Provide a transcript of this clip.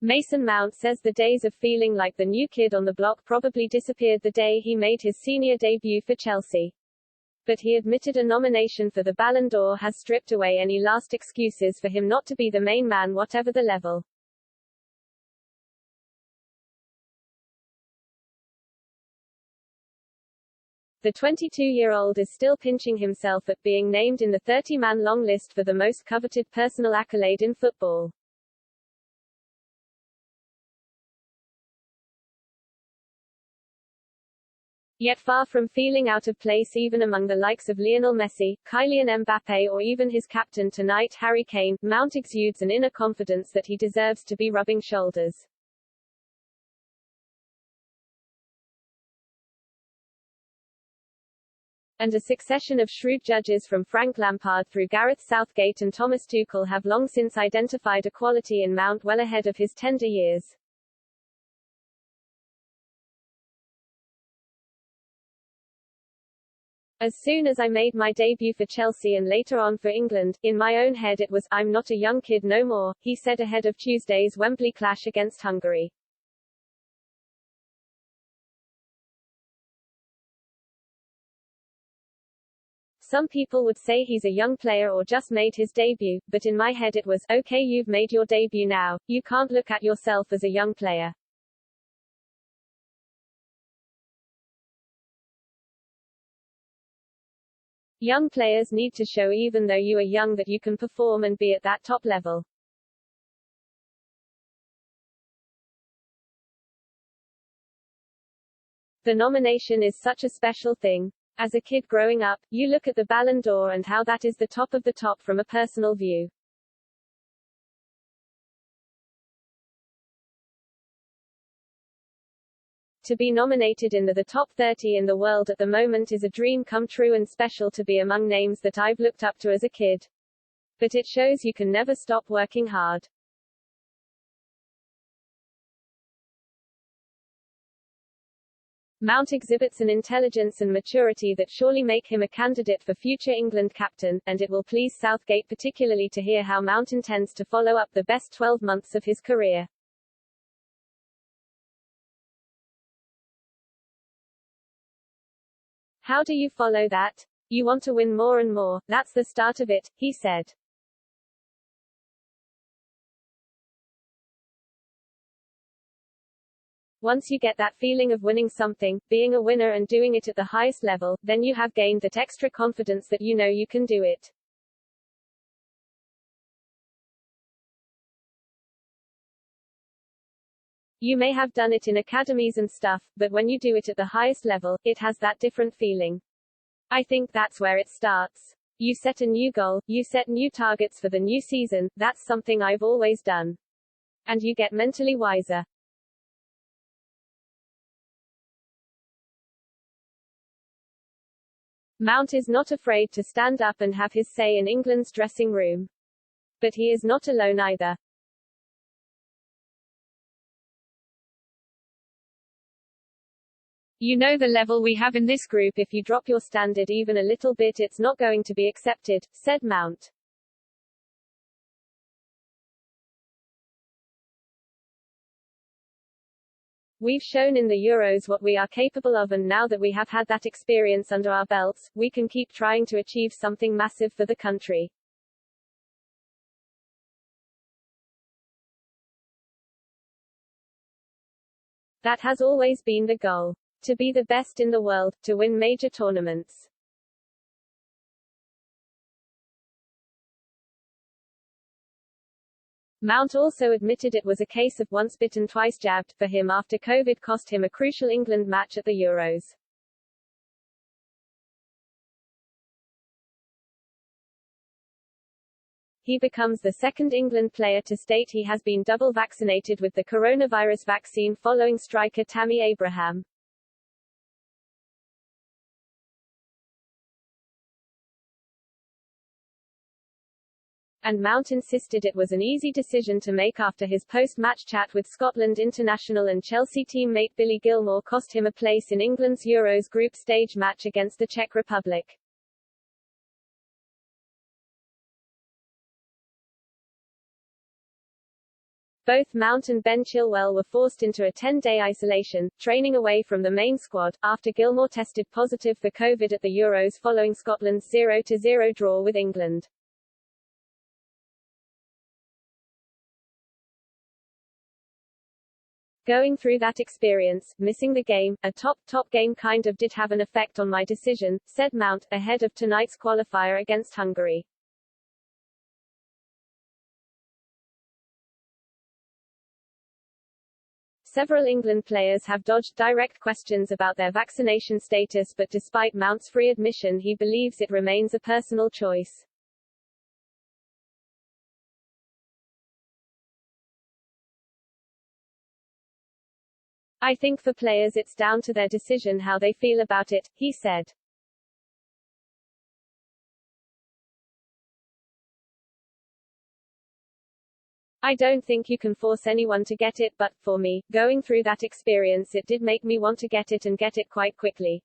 Mason Mount says the days of feeling like the new kid on the block probably disappeared the day he made his senior debut for Chelsea. But he admitted a nomination for the Ballon d'Or has stripped away any last excuses for him not to be the main man whatever the level. The 22-year-old is still pinching himself at being named in the 30-man long list for the most coveted personal accolade in football. Yet far from feeling out of place even among the likes of Lionel Messi, Kylian Mbappé or even his captain tonight Harry Kane, Mount exudes an inner confidence that he deserves to be rubbing shoulders. And a succession of shrewd judges from Frank Lampard through Gareth Southgate and Thomas Tuchel have long since identified a quality in Mount well ahead of his tender years. As soon as I made my debut for Chelsea and later on for England, in my own head it was, I'm not a young kid no more, he said ahead of Tuesday's Wembley clash against Hungary. Some people would say he's a young player or just made his debut, but in my head it was, okay, you've made your debut now, you can't look at yourself as a young player. Young players need to show even though you are young that you can perform and be at that top level. The nomination is such a special thing. As a kid growing up, you look at the Ballon d'Or and how that is the top of the top from a personal view. To be nominated in the top 30 in the world at the moment is a dream come true and special to be among names that I've looked up to as a kid. But it shows you can never stop working hard. Mount exhibits an intelligence and maturity that surely make him a candidate for future England captain, and it will please Southgate particularly to hear how Mount intends to follow up the best 12 months of his career. How do you follow that? You want to win more and more, that's the start of it, he said. Once you get that feeling of winning something, being a winner and doing it at the highest level, then you have gained that extra confidence that you know you can do it. You may have done it in academies and stuff, but when you do it at the highest level, it has that different feeling. I think that's where it starts. You set a new goal, you set new targets for the new season, that's something I've always done. And you get mentally wiser. Mount is not afraid to stand up and have his say in England's dressing room. But he is not alone either. You know the level we have in this group, if you drop your standard even a little bit it's not going to be accepted, said Mount. We've shown in the Euros what we are capable of and now that we have had that experience under our belts, we can keep trying to achieve something massive for the country. That has always been the goal. To be the best in the world, to win major tournaments. Mount also admitted it was a case of once bitten twice jabbed, for him after COVID cost him a crucial England match at the Euros. He becomes the second England player to state he has been double vaccinated with the coronavirus vaccine following striker Tammy Abraham. And Mount insisted it was an easy decision to make after his post-match chat with Scotland international and Chelsea teammate Billy Gilmour cost him a place in England's Euros group stage match against the Czech Republic. Both Mount and Ben Chilwell were forced into a 10-day isolation, training away from the main squad, after Gilmour tested positive for COVID at the Euros following Scotland's 0-0 draw with England. Going through that experience, missing the game, a top game kind of did have an effect on my decision, said Mount, ahead of tonight's qualifier against Hungary. Several England players have dodged direct questions about their vaccination status, but despite Mount's free admission, he believes it remains a personal choice. I think for players it's down to their decision how they feel about it, he said. I don't think you can force anyone to get it, but, for me, going through that experience it did make me want to get it and get it quite quickly.